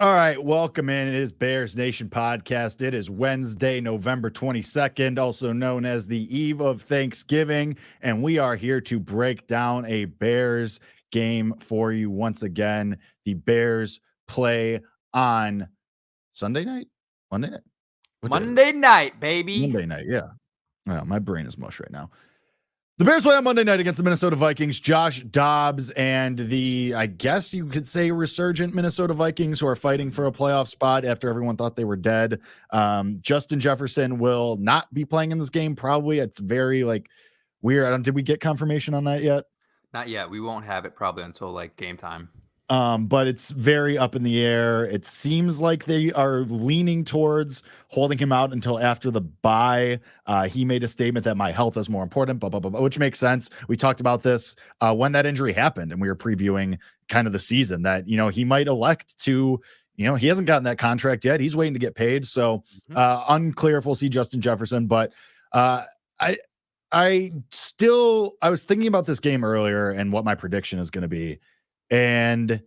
All right, welcome in. It is Bears Nation podcast. It is Wednesday, November 22nd, also known as the eve of Thanksgiving, and we are here to break down a Bears game for you once again. The Bears play on Sunday night, Monday night, what day is it? Monday night, baby. Monday night, yeah. Oh, my brain is mush right now. The Bears play on Monday night against the Minnesota Vikings. Josh Dobbs and the, I guess you could say, resurgent Minnesota Vikings, who are fighting for a playoff spot after everyone thought they were dead. Justin Jefferson will not be playing in this game, probably. It's very, weird. Did we get confirmation on that yet? Not yet. We won't have it probably until game time. But it's very up in the air. It seems like they are leaning towards holding him out until after the bye. He made a statement that my health is more important, blah, blah, blah, which makes sense. We talked about this when that injury happened, and we were previewing kind of the season that, he might elect to, he hasn't gotten that contract yet. He's waiting to get paid. So unclear if we'll see Justin Jefferson, but I was thinking about this game earlier and what my prediction is going to be. And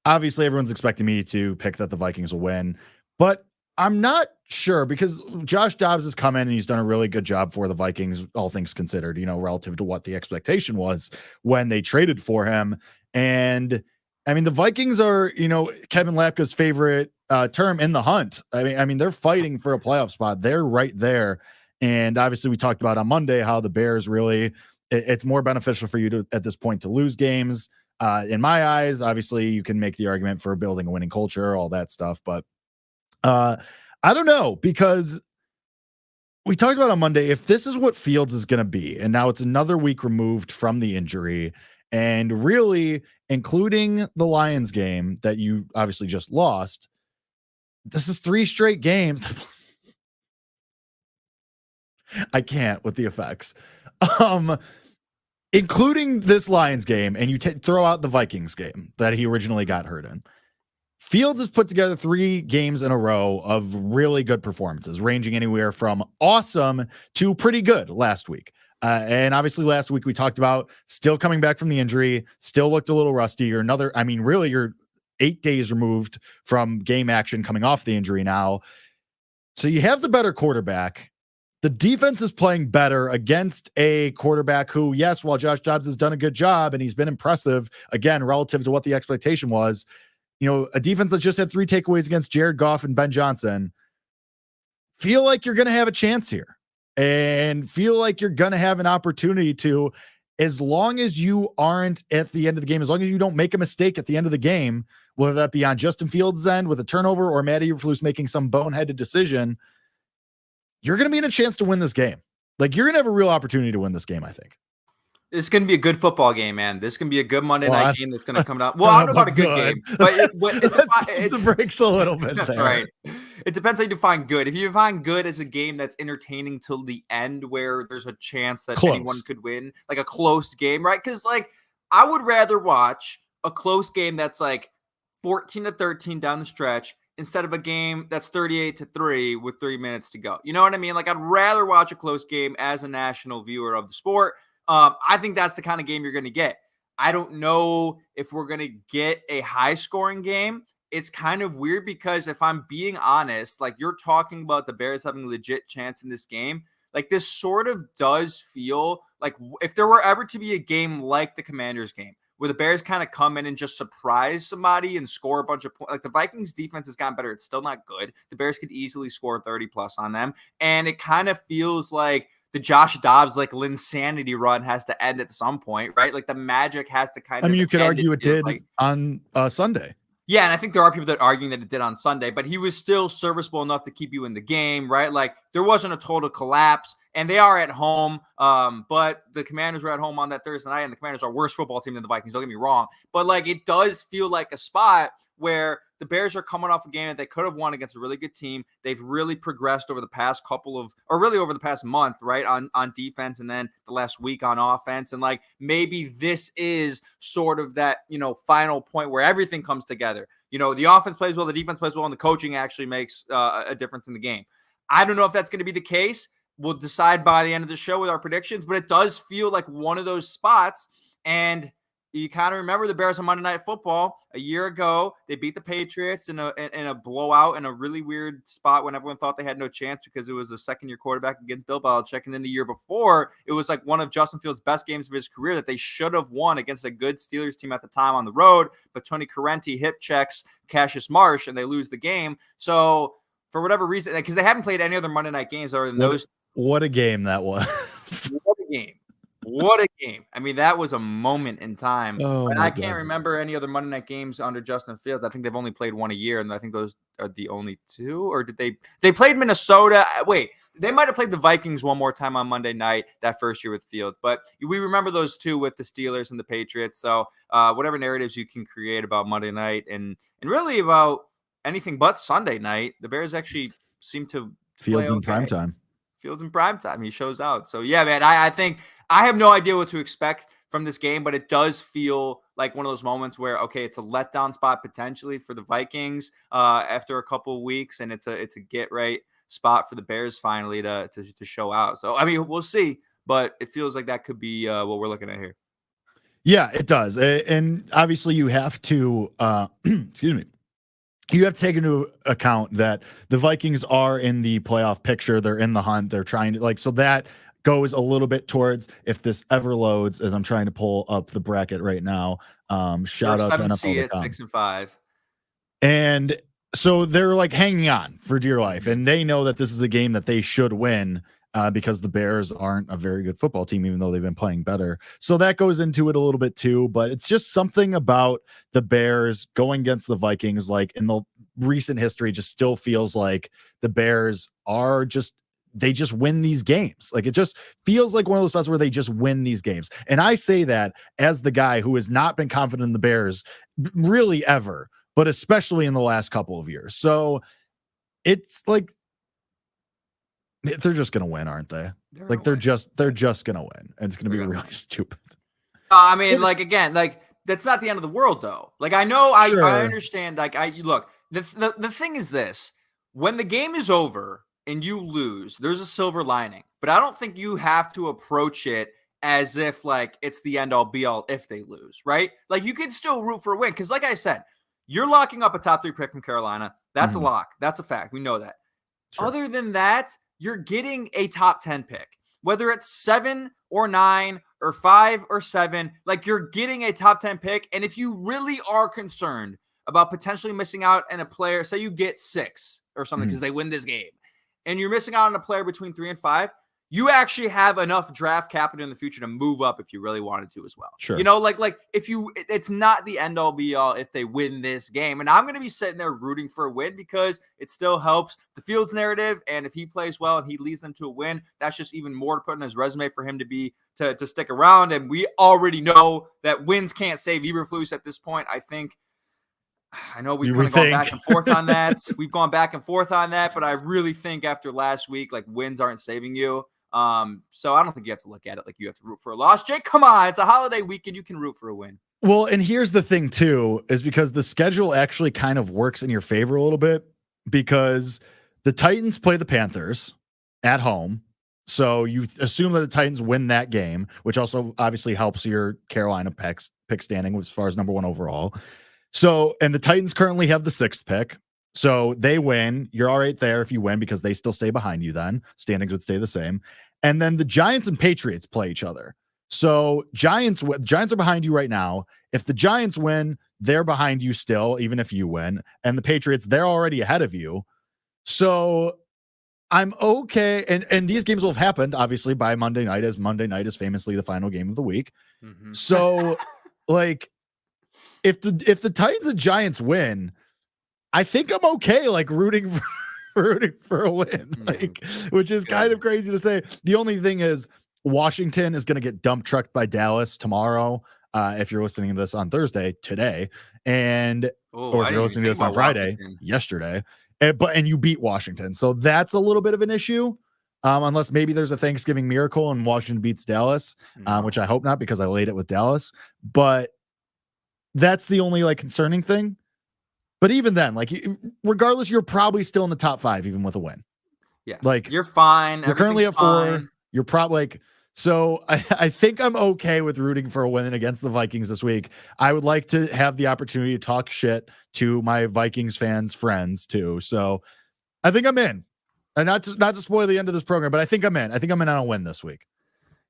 obviously everyone's expecting me to pick that the Vikings will win, but I'm not sure because Josh Dobbs has come in and he's done a really good job for the Vikings, all things considered, relative to what the expectation was when they traded for him. And I mean, the Vikings are, Kevin Lapka's favorite term, in the hunt. I mean, they're fighting for a playoff spot. They're right there. And obviously we talked about on Monday how the Bears really, it's more beneficial for you to, at this point, to lose games. In my eyes, obviously you can make the argument for building a winning culture, all that stuff. But I don't know, because we talked about on Monday, if this is what Fields is going to be, and now it's another week removed from the injury, and really including the Lions game that you obviously just lost, this is 3 straight games. I can't with the effects. Including this Lions game, and you throw out the Vikings game that he originally got hurt in. Fields has put together 3 games in a row of really good performances, ranging anywhere from awesome to pretty good last week. And obviously last week we talked about still coming back from the injury, still looked a little rusty. Really you're 8 days removed from game action coming off the injury now. So you have the better quarterback. The defense is playing better against a quarterback who, yes, while Josh Dobbs has done a good job and he's been impressive, again, relative to what the expectation was, a defense that's just had 3 takeaways against Jared Goff and Ben Johnson, feel like you're going to have a chance here and feel like you're going to have an opportunity to, as long as you aren't at the end of the game, as long as you don't make a mistake at the end of the game, whether that be on Justin Fields' end with a turnover or Matt Eberflus making some boneheaded decision, you're going to be in a chance to win this game. You're going to have a real opportunity to win this game, I think. This is going to be a good football game, man. This is going to be a good Monday night game that's going to come out. Well, I don't know about a good game, but it breaks a little bit that's there. Right. It depends how you define good. If you define good as a game that's entertaining till the end where there's a chance that anyone could win, like a close game, right? Because, I would rather watch a close game that's 14-13 down the stretch instead of a game that's 38-3 with 3 minutes to go. You know what I mean? I'd rather watch a close game as a national viewer of the sport. I think that's the kind of game you're going to get. I don't know if we're going to get a high-scoring game. It's kind of weird because if I'm being honest, you're talking about the Bears having a legit chance in this game, this sort of does feel like if there were ever to be a game like the Commanders game, where the Bears kind of come in and just surprise somebody and score a bunch of points. The Vikings defense has gotten better. It's still not good. The Bears could easily score 30 plus on them. And it kind of feels like the Josh Dobbs, Linsanity run has to end at some point, right? The magic has to kind of you could argue it did on Sunday. Yeah, and I think there are people that are arguing that it did on Sunday, but he was still serviceable enough to keep you in the game, right? There wasn't a total collapse, and they are at home, but the Commanders were at home on that Thursday night, and the Commanders are a worse football team than the Vikings, don't get me wrong. But, it does feel like a spot where the Bears are coming off a game that they could have won against a really good team. They've really progressed over the past over the past month, right, on defense, and then the last week on offense. And maybe this is sort of that, final point where everything comes together. The offense plays well, the defense plays well, and the coaching actually makes a difference in the game. I don't know if that's going to be the case. We'll decide by the end of the show with our predictions, but it does feel like one of those spots. And you kind of remember the Bears on Monday Night Football a year ago. They beat the Patriots in a blowout in a really weird spot when everyone thought they had no chance because it was a second-year quarterback against Bill Belichick. And then the year before, it was like one of Justin Fields' best games of his career that they should have won against a good Steelers team at the time on the road. But Tony Corrente hip checks Cassius Marsh, and they lose the game. So for whatever reason, because they haven't played any other Monday night games other than those. What a game that was. What a game. What a game. I mean, that was a moment in time. Oh, and I can't remember any other Monday night games under Justin Fields. I think they've only played one a year, and I think those are the only two. Or did they played Minnesota? Wait, they might have played the Vikings one more time on Monday night that first year with Fields. But we remember those two with the Steelers and the Patriots. So whatever narratives you can create about Monday night and really about anything but Sunday night, the Bears actually seem to Fields in primetime. Fields in primetime. He shows out. So, yeah, man, I think I have no idea what to expect from this game, but it does feel like one of those moments where, okay, it's a letdown spot potentially for the Vikings after a couple of weeks, and it's a get-right spot for the Bears finally to show out. So, I mean, we'll see, but it feels like that could be what we're looking at here. Yeah, it does. And obviously you have to excuse me. You have to take into account that the Vikings are in the playoff picture. They're in the hunt. They're trying to so that goes a little bit towards if this ever loads, as I'm trying to pull up the bracket right now. Shout out to NFL.com. 6-5. And so they're like hanging on for dear life. And they know that this is a game that they should win because the Bears aren't a very good football team, even though they've been playing better. So that goes into it a little bit too, but it's just something about the Bears going against the Vikings, like in the recent history, just still feels like the Bears are they just win these games. Like it just feels like one of those spots where they just win these games. And I say that as the guy who has not been confident in the Bears really ever, but especially in the last couple of years. So it's like, they're just gonna win, aren't they? They're just gonna win, and it's gonna be really stupid. I mean, like again, like that's not the end of the world, though. Like I know, I understand. Like look, the thing is this: when the game is over and you lose, there's a silver lining. But I don't think you have to approach it as if like it's the end all be all if they lose, right? Like you can still root for a win because, like I said, you're locking up a top 3 pick from Carolina. That's a lock. That's a fact. We know that. Sure. Other than that, you're getting a top 10 pick, whether it's 7 or 9 or 5 or 7, like you're getting a top 10 pick. And if you really are concerned about potentially missing out on a player, say you get 6 or something because they win this game and you're missing out on a player between 3 and 5, you actually have enough draft capital in the future to move up if you really wanted to as well. Sure. You know, like if it's not the end all be all if they win this game. And I'm going to be sitting there rooting for a win because it still helps the Fields narrative. And if he plays well and he leads them to a win, that's just even more to put in his resume for him to stick around. And we already know that wins can't save Eberflus at this point. I know we've kind of gone back and forth on that. We've gone back and forth on that, but I really think after last week, like wins aren't saving you. So I don't think you have to look at it like you have to root for a loss. Jake, come on. It's a holiday weekend. You can root for a win. Well, and here's the thing too, is because the schedule actually kind of works in your favor a little bit because the Titans play the Panthers at home. So you assume that the Titans win that game, which also obviously helps your Carolina pick standing as far as number 1 overall. So, and the Titans currently have the 6th pick. So they win. You're all right there if you win because they still stay behind you then. Standings would stay the same. And then the Giants and Patriots play each other. So Giants are behind you right now. If the Giants win, they're behind you still, even if you win. And the Patriots, they're already ahead of you. So I'm okay. And these games will have happened, obviously, by Monday night, as Monday night is famously the final game of the week. Mm-hmm. So, like, if the Titans and Giants win, I think I'm okay, like rooting for a win, like, which is kind of crazy to say. The only thing is Washington is going to get dump trucked by Dallas tomorrow. If you're listening to this on Thursday today, or if you're listening to this on Friday, yesterday, and you beat Washington. So that's a little bit of an issue. Unless maybe there's a Thanksgiving miracle and Washington beats Dallas, which I hope not because I laid it with Dallas, but that's the only like concerning thing. But even then, like regardless, you're probably still in the top 5, even with a win. Yeah. Like you're fine. You're currently at 4. You're probably like, So I think I'm okay with rooting for a win against the Vikings this week. I would like to have the opportunity to talk shit to my Vikings fans friends too. So I think I'm in. And not to spoil the end of this program, but I think I'm in. I think I'm in on a win this week.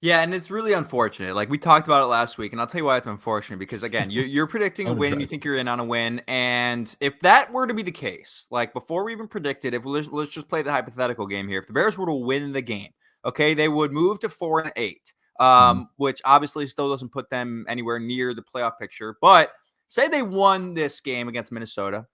Yeah, and it's really unfortunate. Like we talked about it last week, and I'll tell you why it's unfortunate. Because again, you're predicting a win, and you think you're in on a win. And if that were to be the case, like before we even predicted, if let's just play the hypothetical game here. If the Bears were to win the game, okay, they would move to 4-8, which obviously still doesn't put them anywhere near the playoff picture. But say they won this game against Minnesota,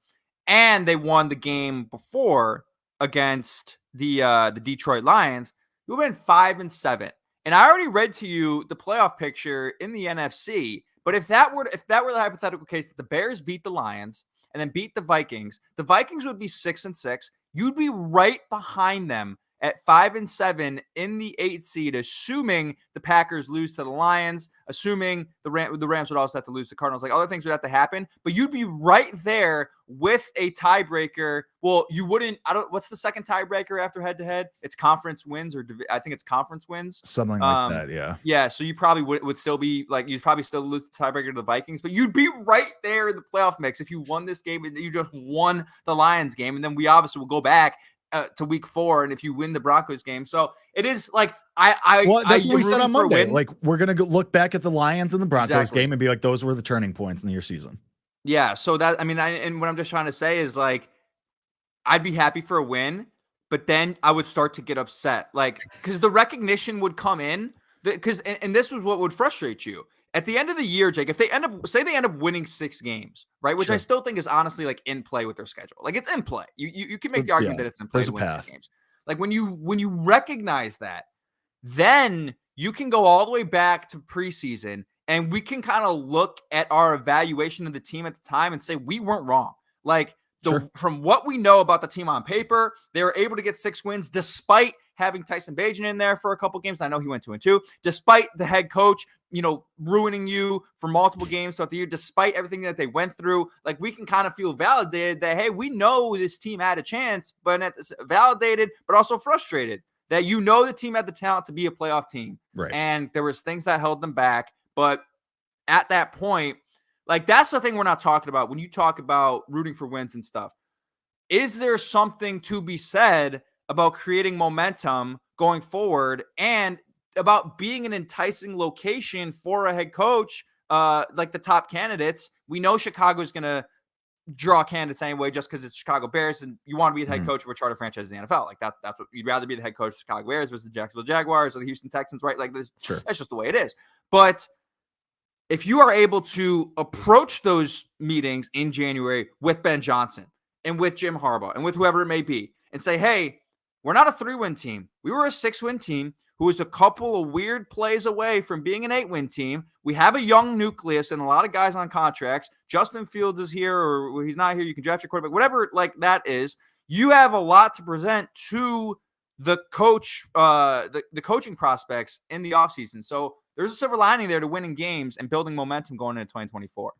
and they won the game before against the Detroit Lions, you would have been 5-7. And I already read to you the playoff picture in the NFC. But if that were the hypothetical case that the Bears beat the Lions and then beat the Vikings would be 6-6. You'd be right behind them at 5-7 in the 8th seed, assuming the Packers lose to the Lions, assuming the Rams would also have to lose to Cardinals. Like other things would have to happen, but you'd be right there with a tiebreaker. Well, you wouldn't. What's the second tiebreaker after head-to-head? It's conference wins, or I think it's conference wins, something like that. Yeah. Yeah. So you probably would still be like, you'd probably still lose the tiebreaker to the Vikings, but you'd be right there in the playoff mix if you won this game and you just won the Lions game, and then we obviously will go back to week 4, and if you win the Broncos game. So it is like that's what we said on Monday. Like we're gonna look back at the Lions and the Broncos game and be like, those were the turning points in your season. Yeah. So that, I mean, and what I'm just trying to say is like, I'd be happy for a win, but then I would start to get upset, like because the recognition would come in. Because and this was what would frustrate you at the end of the year, Jake. If they end up winning 6 games, right? Which I still think is honestly like in play with their schedule. Like it's in play. You can make the argument that it's in play to win 6 games. Like when you recognize that, then you can go all the way back to preseason, and we can kind of look at our evaluation of the team at the time and say we weren't wrong. Like from what we know about the team on paper, they were able to get 6 wins despite having Tyson Bagent in there for a couple games. I know he went 2-2, despite the head coach, ruining you for multiple games throughout the year, despite everything that they went through. Like we can kind of feel validated that, hey, we know this team had a chance, but validated, but also frustrated that the team had the talent to be a playoff team. Right. And there was things that held them back. But at that point, like that's the thing we're not talking about when you talk about rooting for wins and stuff. Is there something to be said about creating momentum going forward and about being an enticing location for a head coach like the top candidates? We know Chicago is going to draw candidates anyway just because it's Chicago Bears, and you want to be the head coach of a charter franchise in the NFL. Like that's what you'd rather be the head coach of the Chicago Bears versus the Jacksonville Jaguars or the Houston Texans, right? Like this, that's just the way it is. But if you are able to approach those meetings in January with Ben Johnson and with Jim Harbaugh and with whoever it may be and say, hey, we're not a 3-win team. We were a 6-win team who was a couple of weird plays away from being an 8-win team. We have a young nucleus and a lot of guys on contracts. Justin Fields is here, or he's not here. You can draft your quarterback, whatever like that is. You have a lot to present to the coach, the coaching prospects in the offseason. So there's a silver lining there to winning games and building momentum going into 2024.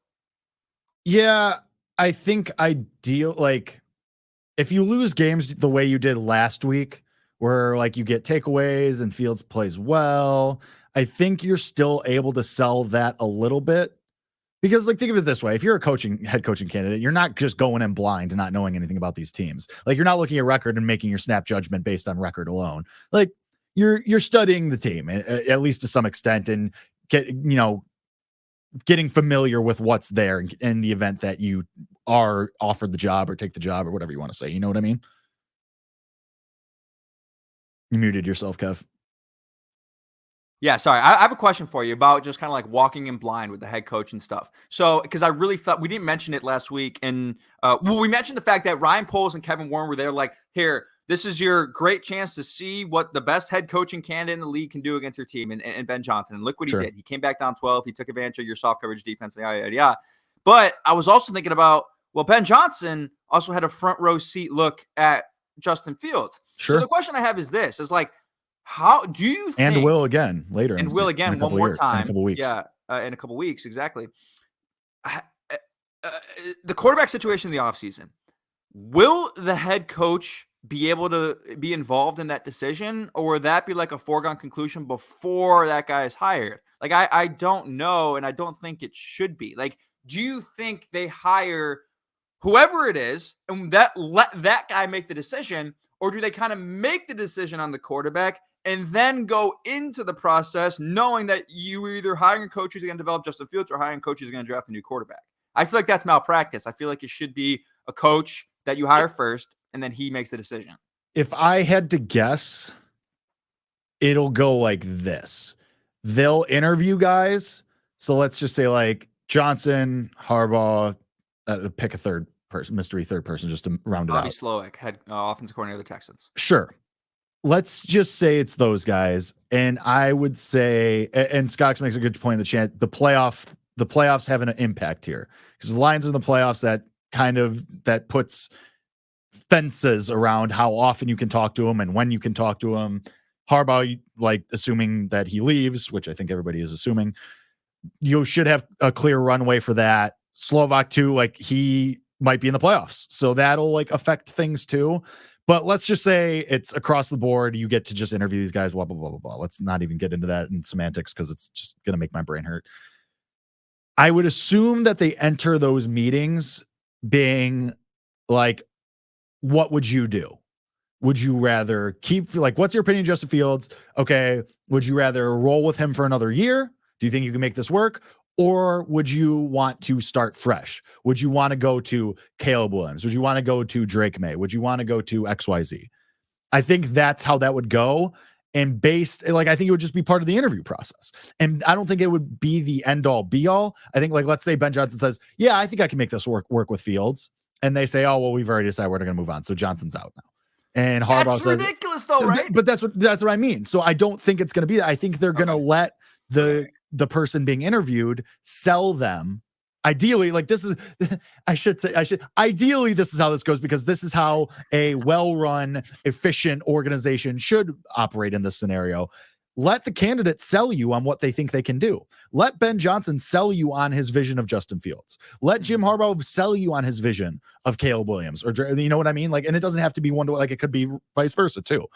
Yeah, I think like if you lose games the way you did last week, where like you get takeaways and Fields plays well, I think you're still able to sell that a little bit. Because like think of it this way, if you're a head coaching candidate, you're not just going in blind and not knowing anything about these teams. Like you're not looking at record and making your snap judgment based on record alone. Like you're studying the team at least to some extent and getting familiar with what's there in the event that you are offered the job or take the job or whatever you want to say. You know what I mean? You muted yourself, Kev. Yeah, sorry. I have a question for you about just kind of like walking in blind with the head coach and stuff. So, because I really thought we didn't mention it last week. And we mentioned the fact that Ryan Poles and Kevin Warren were there like, here, this is your great chance to see what the best head coaching candidate in the league can do against your team and Ben Johnson. And look what he did. He came back down 12. He took advantage of your soft coverage defense. Yada, yada, yada. But I was also thinking about, well, Ben Johnson also had a front row seat look at Justin Fields. So the question I have is this, is like, how do you think, and will again later, and will again one more time, in a couple weeks. Yeah, in a couple weeks, exactly. The quarterback situation in the offseason, will the head coach be able to be involved in that decision, or would that be like a foregone conclusion before that guy is hired? Like, I don't know, and I don't think it should be. Like, do you think they hire whoever it is and let that guy make the decision, or do they kind of make the decision on the quarterback and then go into the process knowing that you are either hiring a coach who's going to develop Justin Fields or hiring a coach who's going to draft a new quarterback? I feel like that's malpractice. I feel like it should be a coach that you hire first, and then he makes the decision. If I had to guess, it'll go like this. They'll interview guys. So let's just say like Johnson, Harbaugh, pick a third person, mystery third person, just to round it Bobby out. Slowick, head offensive coordinator of the Texans. Sure. Let's just say it's those guys. And I would say, and Scott makes a good point in the chat, the playoffs have an impact here because the Lions are in the playoffs. That puts fences around how often you can talk to him and when you can talk to him. Harbaugh, like assuming that he leaves, which I think everybody is assuming, you should have a clear runway for that. Slovak too, like he might be in the playoffs, so that'll like affect things too. But let's just say it's across the board. You get to just interview these guys, blah, blah, blah, blah, blah. Let's not even get into that in semantics because it's just going to make my brain hurt. I would assume that they enter those meetings being like, what would you do? Would you rather keep, like, what's your opinion of Justin Fields? Okay. Would you rather roll with him for another year? Do you think you can make this work? Or would you want to start fresh? Would you want to go to Caleb Williams? Would you want to go to Drake May? Would you want to go to XYZ? I think that's how that would go. And I think it would just be part of the interview process. And I don't think it would be the end all be all. I think, like, let's say Ben Johnson says, yeah, I think I can make this work with Fields. And they say, oh, well, we've already decided we're going to move on. So Johnson's out now. And Harbaugh says, ridiculous though, right? But that's what I mean. So I don't think it's going to be that. I think they're going to let the person being interviewed sell them. Ideally, like this is, ideally, this is how this goes because this is how a well-run, efficient organization should operate in this scenario. Let the candidate sell you on what they think they can do. Let Ben Johnson sell you on his vision of Justin Fields. Let Jim Harbaugh sell you on his vision of Caleb Williams, or you know what I mean? Like, and it doesn't have to be one to, like, it could be vice versa too.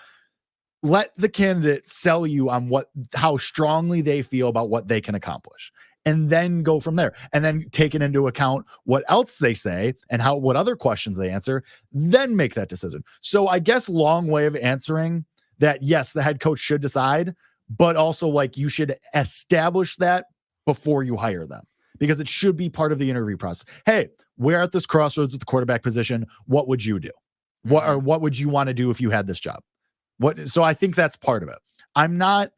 Let the candidate sell you on how strongly they feel about what they can accomplish, and then go from there. And then taking into account what else they say and what other questions they answer, then make that decision. So I guess long way of answering that, yes, the head coach should decide, but also like you should establish that before you hire them because it should be part of the interview process. Hey, we're at this crossroads with the quarterback position. What would you do? What would you want to do if you had this job? So I think that's part of it. I'm not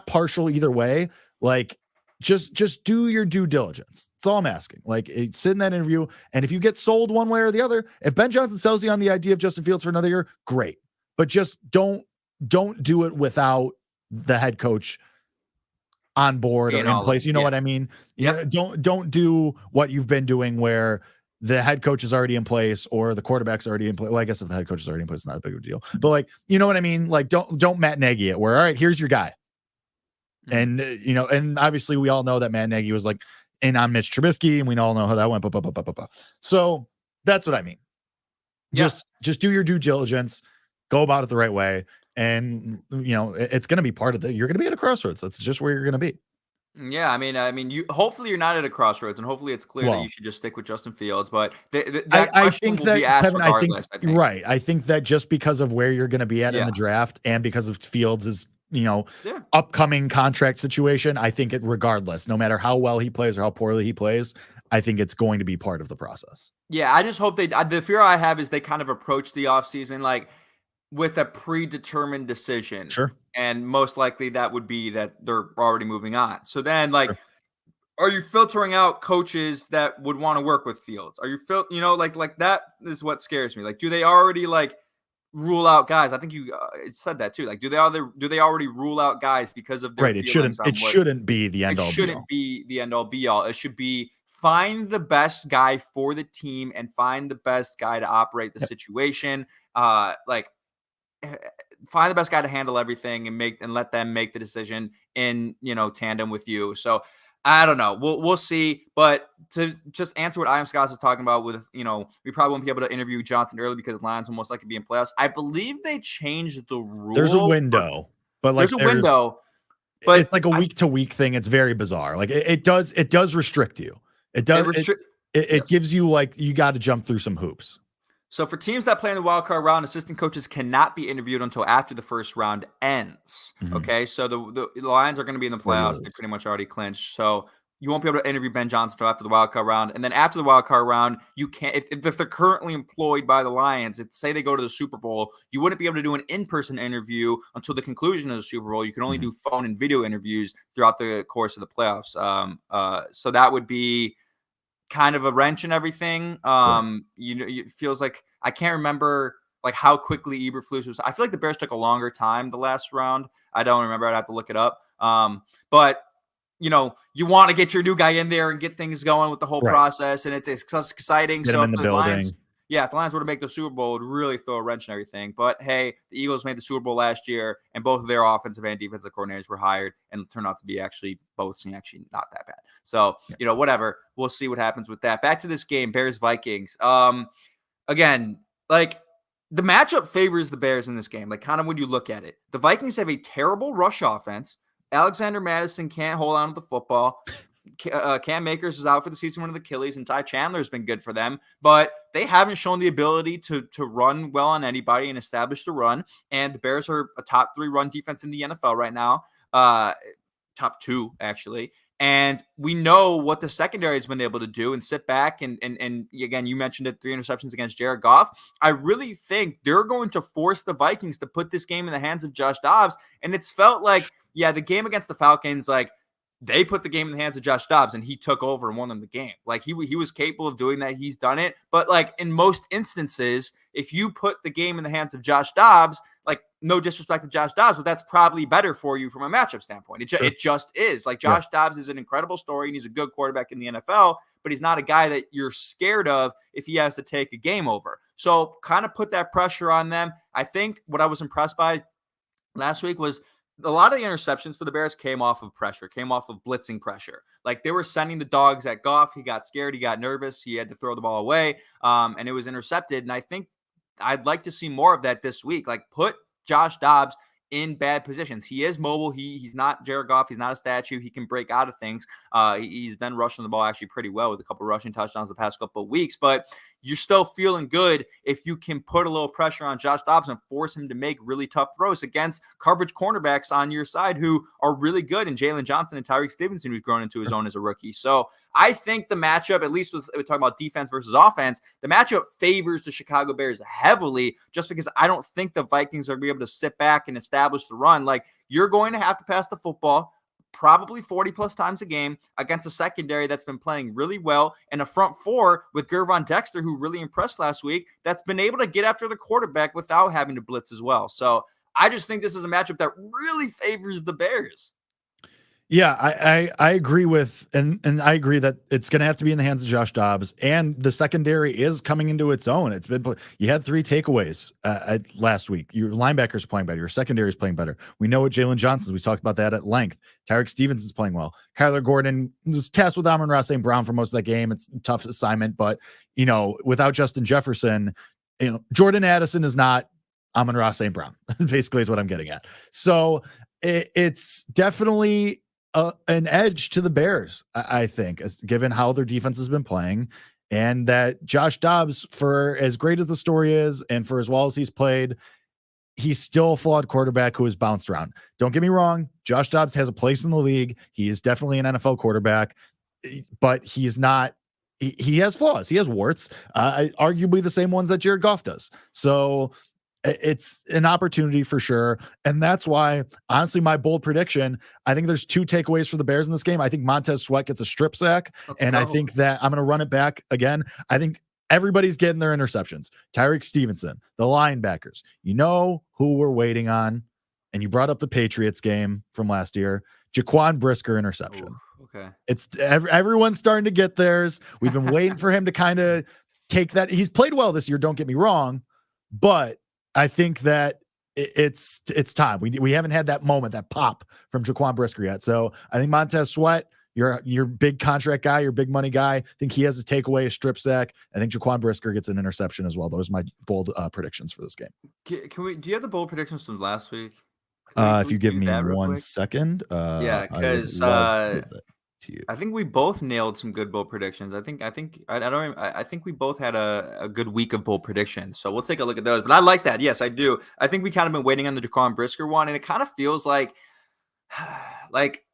partial either way. Like, just do your due diligence. That's all I'm asking. Like, sit in that interview, and if you get sold one way or the other, if Ben Johnson sells you on the idea of Justin Fields for another year, great. But just don't do it without the head coach on board or in place. You know what I mean? Yeah. Don't do what you've been doing where the head coach is already in place or the quarterback's already in place. Well, I guess if the head coach is already in place, it's not a big of a deal. But like, you know what I mean? Like, don't Matt Nagy it where, all right, here's your guy. And, and obviously we all know that Matt Nagy was like in on Mitch Trubisky, and we all know how that went. So that's what I mean. Just do your due diligence, go about it the right way. And, it's going to be part of you're going to be at a crossroads. That's just where you're going to be. Yeah, I mean, hopefully you're not at a crossroads, and hopefully it's clear that you should just stick with Justin Fields. But I think will be asked Kevin, regardless. I think. Right. I think that just because of where you're going to be at in the draft, and because of Fields' upcoming contract situation, I think regardless, no matter how well he plays or how poorly he plays, I think it's going to be part of the process. Yeah, I just hope the fear I have is they kind of approach the offseason like with a predetermined decision. Sure. And most likely that would be that they're already moving on. So then, like, are you filtering out coaches that would want to work with Fields? Are you like that is what scares me. Like, do they already like rule out guys? I think you said that too. Like, do they already rule out guys because of their right? It shouldn't be the end all. It shouldn't be the end all be all. It should be find the best guy for the team and find the best guy to operate the situation. Find the best guy to handle everything and let them make the decision in tandem with you. So I don't know. We'll see. But to just answer what I am Scott is talking about with, we probably won't be able to interview Johnson early because Lions will most likely be in playoffs. I believe they changed the rule. There's a window, but like there's a window. But it's like a week to week thing. It's very bizarre. Like it does restrict you. It does. It gives you like, you got to jump through some hoops. So for teams that play in the wild card round, assistant coaches cannot be interviewed until after the first round ends. Mm-hmm. Okay, so the Lions are going to be in the playoffs. They're pretty much already clinched. So you won't be able to interview Ben Johnson until after the wild card round. And then after the wild card round, you can't, if they're currently employed by the Lions, say they go to the Super Bowl, you wouldn't be able to do an in-person interview until the conclusion of the Super Bowl. You can only do phone and video interviews throughout the course of the playoffs. So that would be kind of a wrench in everything. It feels like, I can't remember like how quickly Eberflus was. I feel like the Bears took a longer time the last round. I don't remember. I'd have to look it up. But you want to get your new guy in there and get things going with the whole process, and it's exciting. Get him in the building. If the Lions were to make the Super Bowl, it would really throw a wrench in everything. But hey, the Eagles made the Super Bowl last year, and both of their offensive and defensive coordinators were hired, and turned out to be both not that bad. So, whatever. We'll see what happens with that. Back to this game, Bears-Vikings. Again, like, the matchup favors the Bears in this game. Like, kind of when you look at it, the Vikings have a terrible rush offense. Alexander Madison can't hold on to the football. Cam Akers is out for the season with Achilles, and Ty Chandler has been good for them, but they haven't shown the ability to run well on anybody and establish the run. And the Bears are a top 3 run defense in the NFL right now, top 2 actually. And we know what the secondary has been able to do and sit back. And again, you mentioned it, 3 interceptions against Jared Goff. I really think they're going to force the Vikings to put this game in the hands of Josh Dobbs. And it's felt like, the game against the Falcons, like, they put the game in the hands of Josh Dobbs and he took over and won them the game. Like, he was capable of doing that. He's done it. But like, in most instances, if you put the game in the hands of Josh Dobbs, like, no disrespect to Josh Dobbs, but that's probably better for you from a matchup standpoint. It just is. Like, Josh Dobbs is an incredible story and he's a good quarterback in the NFL, but he's not a guy that you're scared of if he has to take a game over. So kind of put that pressure on them. I think what I was impressed by last week was a lot of the interceptions for the Bears came off of pressure, came off of blitzing pressure. Like, they were sending the dogs at Goff. He got scared. He got nervous. He had to throw the ball away, and it was intercepted. And I think I'd like to see more of that this week. Like, put Josh Dobbs in bad positions. He is mobile. He's not Jared Goff. He's not a statue. He can break out of things. He's been rushing the ball actually pretty well with a couple rushing touchdowns the past couple of weeks, but you're still feeling good if you can put a little pressure on Josh Dobbs and force him to make really tough throws against coverage cornerbacks on your side who are really good, in Jalen Johnson and Tyreek Stevenson, who's grown into his own as a rookie. So I think the matchup, at least we're talking about defense versus offense, the matchup favors the Chicago Bears heavily, just because I don't think the Vikings are going to be able to sit back and establish the run. Like, you're going to have to pass the football probably 40 plus times a game against a secondary that's been playing really well, and a front 4 with Gervon Dexter, who really impressed last week, that's been able to get after the quarterback without having to blitz as well. So I just think this is a matchup that really favors the Bears. Yeah, I agree with, and I agree that it's going to have to be in the hands of Josh Dobbs, and the secondary is coming into its own. It's been, you had 3 takeaways last week. Your linebackers playing better. Your secondary is playing better. We know what Jalen Johnson, we talked about that at length. Tyreek Stevens is playing well. Kyler Gordon was tasked with Amon-Ra St. Brown for most of that game. It's a tough assignment, but without Justin Jefferson, Jordan Addison is not Amon-Ra St. Brown. Basically is what I'm getting at. So it's definitely an edge to the Bears, I think, given how their defense has been playing, and that Josh Dobbs, for as great as the story is and for as well as he's played, he's still a flawed quarterback who has bounced around. Don't get me wrong. Josh Dobbs has a place in the league. He is definitely an NFL quarterback, but he's not, he has flaws. He has warts, arguably the same ones that Jared Goff does. So it's an opportunity for sure. And that's why, honestly, my bold prediction, I think there's 2 takeaways for the Bears in this game. I think Montez Sweat gets a strip sack. I think that I'm going to run it back again. I think everybody's getting their interceptions. Tyreek Stevenson, the linebackers, who we're waiting on. And you brought up the Patriots game from last year, Jaquan Brisker interception. Ooh, okay. It's everyone's starting to get theirs. We've been waiting for him to kind of take that. He's played well this year. Don't get me wrong, but I think that it's time. We haven't had that moment, that pop from Jaquan Brisker yet. So I think Montez Sweat, your big contract guy, your big money guy. I think he has a takeaway, a strip sack. I think Jaquan Brisker gets an interception as well. Those are my bold predictions for this game. Can we? Do you have the bold predictions from last week? If you give do me that real 1 quick? second, Yeah, I would because love to give it to you. I think we both nailed some good bold predictions. I think we both had a good week of bold predictions. So we'll take a look at those. But I like that. Yes, I do. I think we kind of been waiting on the Jaquan Brisker one, and it kind of feels like like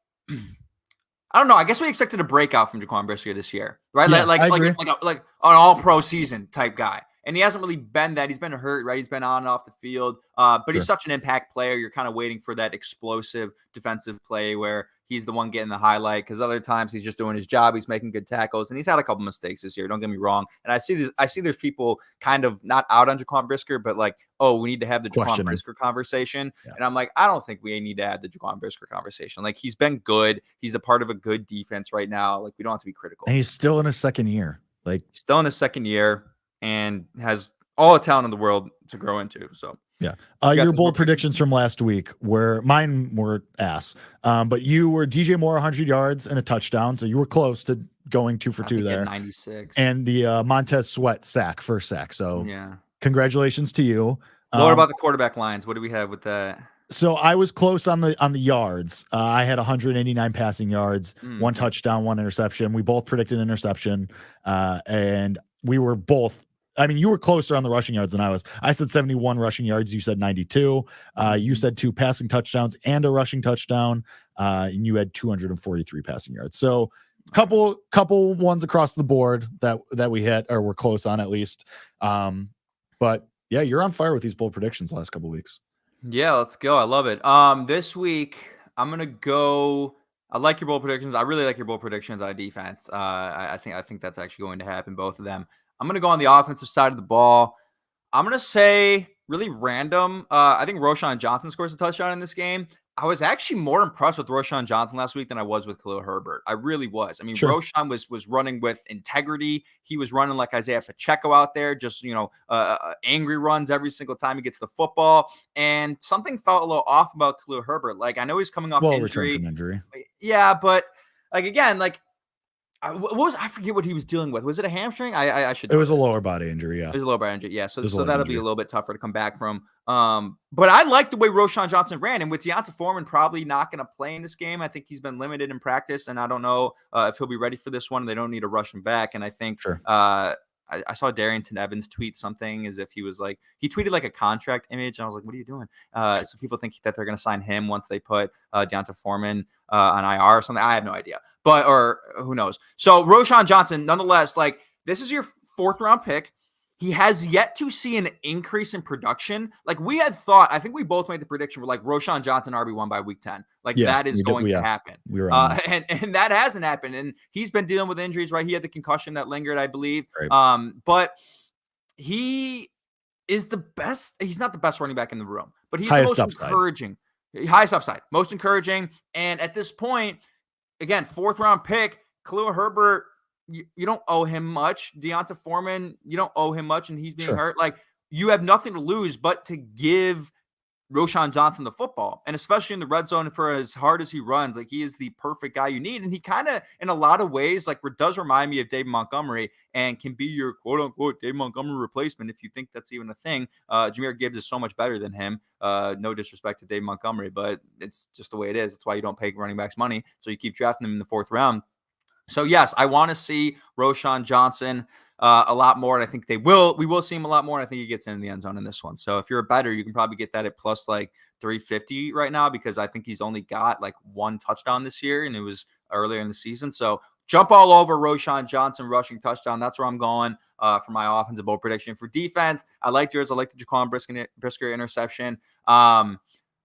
I don't know. I guess we expected a breakout from Jaquan Brisker this year, right? Yeah, I agree. Like an all-pro season type guy. And he hasn't really been that. He's been hurt, right? He's been on and off the field. But Sure. he's such an impact player. You're kind of waiting for that explosive defensive play where he's the one getting the highlight, because other times he's just doing his job. He's making good tackles, and he's had a couple mistakes this year. Don't get me wrong. And I see there's people kind of not out on Jaquan Brisker, but like, oh, we need to have the Jaquan Brisker conversation. Yeah. And I'm like, I don't think we need to have the Jaquan Brisker conversation. Like, he's been good. He's a part of a good defense right now. Like, we don't have to be critical. And he's still in his second year. Like, still in his second year and has all the talent in the world to grow into. So yeah. Your bold predictions from last week were, mine were ass. But you were DJ Moore 100 yards and a touchdown, so you were close to going 2 for 2 there. 96. And the Montez Sweat first sack. So yeah, congratulations to you. What about the quarterback lines? What do we have with that? So I was close on the yards. I had 189 passing yards, 1 touchdown, 1 interception. We both predicted interception, and we were both. I mean, you were closer on the rushing yards than I was. I said 71 rushing yards. You said 92. You said 2 passing touchdowns and a rushing touchdown, and you had 243 passing yards. So couple ones across the board that we hit or were close on at least. But yeah, you're on fire with these bold predictions the last couple weeks. Yeah, let's go. I love it. This week I'm gonna go. I like your bold predictions. I really like your bold predictions on defense. I think that's actually going to happen, both of them. I'm going to go on the offensive side of the ball. I'm going to say really random. I think Roschon Johnson scores a touchdown in this game. I was actually more impressed with Roschon Johnson last week than I was with Khalil Herbert. I really was. I mean, sure. Roschon was running with integrity. He was running like Isaiah Pacheco out there, just, angry runs every single time he gets the football. And something felt a little off about Khalil Herbert. Like, I know he's coming off injury. From injury. Yeah, but like, again, like, I forget what he was dealing with. Was it a hamstring? I should. It was a lower body injury. Yeah, it was a lower body injury. Yeah, so that'll be a little bit tougher to come back from. But I like the way Roschon Johnson ran, and with D'Onta Foreman probably not going to play in this game. I think he's been limited in practice, and I don't know if he'll be ready for this one. They don't need to rush him back, and I think sure. I saw Darrington Evans tweet something as if he tweeted like a contract image. And I was like, what are you doing? So people think that they're going to sign him once they put D'Onta Foreman on IR or something. I have no idea, or who knows? So Roschon Johnson, nonetheless, like, this is your 4th round pick. He has yet to see an increase in production. Like, we had thought, I think we both made the prediction, we're like, Roschon Johnson RB1 by week 10. Like, that is going to happen. We were and that hasn't happened. And he's been dealing with injuries, right? He had the concussion that lingered, I believe. Right. But he is the best. He's not the best running back in the room, but he's highest the most encouraging. Highest upside. Most encouraging. And at this point, again, 4th round pick, Khalil Herbert, you don't owe him much. D'Onta Foreman, you don't owe him much, and he's being hurt. Like, you have nothing to lose but to give Roschon Johnson the football, and especially in the red zone, for as hard as he runs, like, he is the perfect guy you need. And he kind of, in a lot of ways, like, does remind me of David Montgomery and can be your quote unquote David Montgomery replacement, if you think that's even a thing. Jahmyr Gibbs is so much better than him. No disrespect to Dave Montgomery, but it's just the way it is. It's why you don't pay running backs money, so you keep drafting them in the 4th round. So, yes, I want to see Roschon Johnson a lot more, and I think we will see him a lot more, and I think he gets in the end zone in this one. So if you're a bettor, you can probably get that at plus like 350 right now, because I think he's only got like 1 touchdown this year, and it was earlier in the season. So jump all over Roschon Johnson rushing touchdown. That's where I'm going for my offensive bold prediction. For defense, I like yours. I like the Jaquan Brisker interception.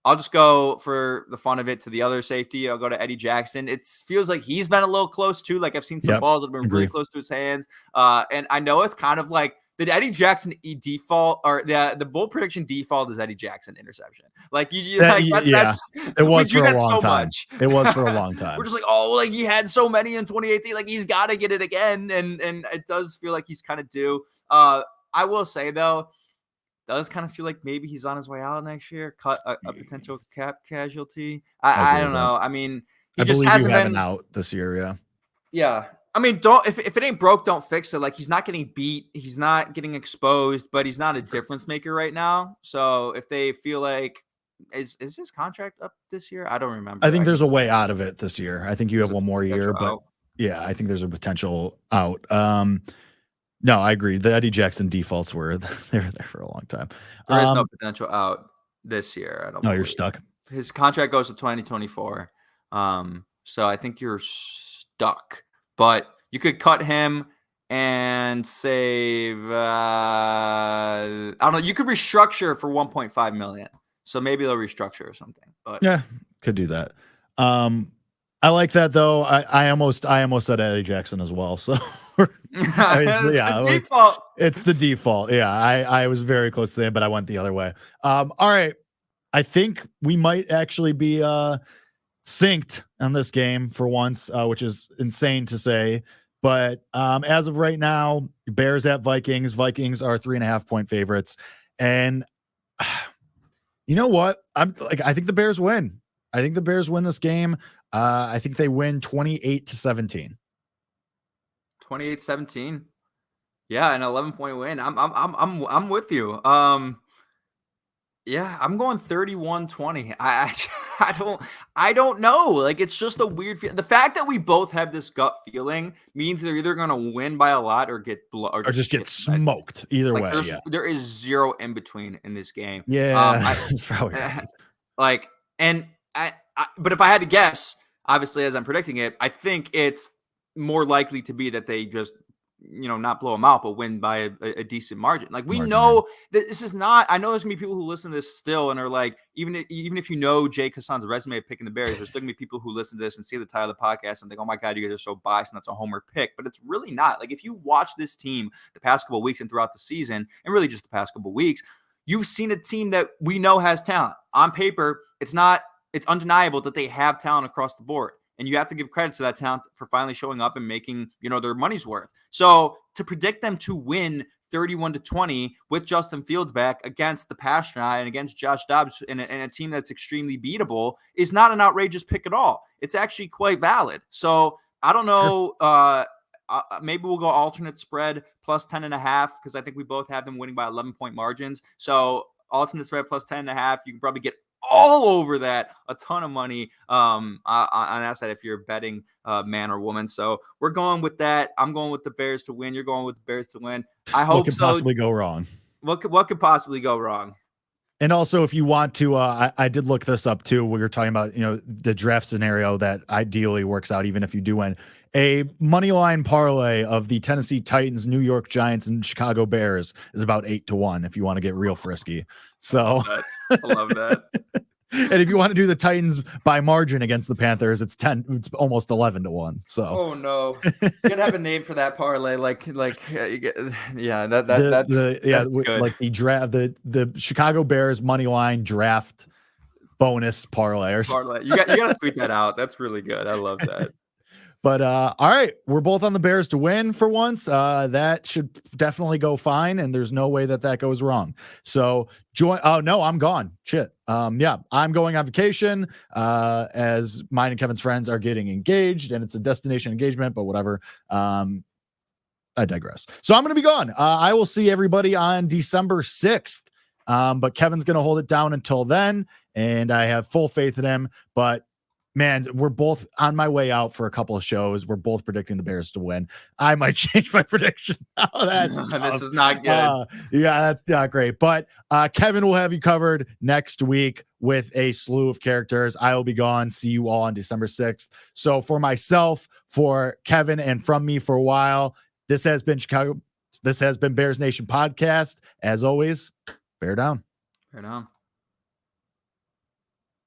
I'll just go for the fun of it to the other safety. I'll go to Eddie Jackson. It feels like he's been a little close too. Like, I've seen some balls that have been really close to his hands. And I know it's kind of like the Eddie Jackson default, or the bold prediction default is Eddie Jackson interception. Like, that's it was for a long time. It was for a long time. We're just like, oh, like, he had so many in 2018. Like, he's got to get it again. And it does feel like he's kind of due. I will say, though, does kind of feel like maybe he's on his way out next year, cut a potential cap casualty. I don't know. I mean, I believe you have an out this year. Yeah. Yeah. I mean, if it ain't broke, don't fix it. Like, he's not getting beat, he's not getting exposed, but he's not a difference maker right now. So if they feel like is his contract up this year? I don't remember. I think there's a way out of it this year. I think you have one more year, but out. Yeah, I think there's a potential out. No, I agree. The Eddie Jackson defaults were they were there for a long time. There is no potential out this year. I don't. No, you're stuck. His contract goes to 2024. So I think you're stuck. But you could cut him and save. I don't know. You could restructure for 1.5 million. So maybe they'll restructure or something. But yeah, could do that. I like that though. I almost said Eddie Jackson as well. So it's the default. Yeah, I was very close to that, but I went the other way. All right. I think we might actually be synced on this game for once, which is insane to say. But as of right now, Bears at Vikings. Vikings are 3.5 point favorites. And you know what? I think the Bears win. I think the Bears win this game. I think they win 28-17. 28-17. Yeah, an 11-point win. I'm with you. Yeah, I'm going 31-20. I don't know. Like, it's just a weird feeling. The fact that we both have this gut feeling means they're either going to win by a lot or get or just get smoked. Either way, yeah. There is zero in between in this game. Yeah, that's probably right. But if I had to guess, obviously, as I'm predicting it, I think it's more likely to be that they just, not blow them out, but win by a decent margin. Like, we know that this is not. I know there's gonna be people who listen to this still and are like, even if you know Jay Kassan's resume of picking the Bears, there's still gonna be people who listen to this and see the title of the podcast and think, oh my God, you guys are so biased and that's a homer pick. But it's really not. Like, if you watch this team the past couple of weeks and throughout the season, and really just the past couple of weeks, you've seen a team that we know has talent. On paper, it's undeniable that they have talent across the board. And you have to give credit to that talent for finally showing up and making, their money's worth. So to predict them to win 31-20 with Justin Fields back against the Pastrana and against Josh Dobbs in a team that's extremely beatable is not an outrageous pick at all. It's actually quite valid. So I don't know. Sure. Maybe we'll go alternate spread plus 10.5 because I think we both have them winning by 11-point margins. So alternate spread plus 10.5, you can probably get all over that, a ton of money on that side if you're a betting man or woman. So we're going with that. I'm going with the Bears to win. You're going with the Bears to win. I hope. What could possibly go wrong? What could possibly go wrong? And also, if you want to, I did look this up too. We were talking about, the draft scenario that ideally works out, even if you do win. A money line parlay of the Tennessee Titans, New York Giants, and Chicago Bears is about 8-1 if you want to get real frisky. So I love that. And if you want to do the Titans by margin against the Panthers, it's almost 11-1. So oh no, you gotta have a name for that parlay. Like that's good. Like the draft, the Chicago Bears money line draft bonus parlay or something. You gotta tweet that out. That's really good. I love that. But all right, we're both on the Bears to win for once. That should definitely go fine, and there's no way that goes wrong. So join. Oh no, I'm gone. Shit. Yeah, I'm going on vacation. As mine and Kevin's friends are getting engaged, and it's a destination engagement, but whatever. I digress. So I'm going to be gone. I will see everybody on December 6th. But Kevin's going to hold it down until then, and I have full faith in him. But man, we're both on my way out for a couple of shows. We're both predicting the Bears to win. I might change my prediction. Oh, that's this is not good. Yeah, that's not great. But Kevin will have you covered next week with a slew of characters. I will be gone. See you all on December 6th. So for myself, for Kevin, and from me for a while, this has been Chicago. This has been Bears Nation Podcast. As always, bear down. Bear down.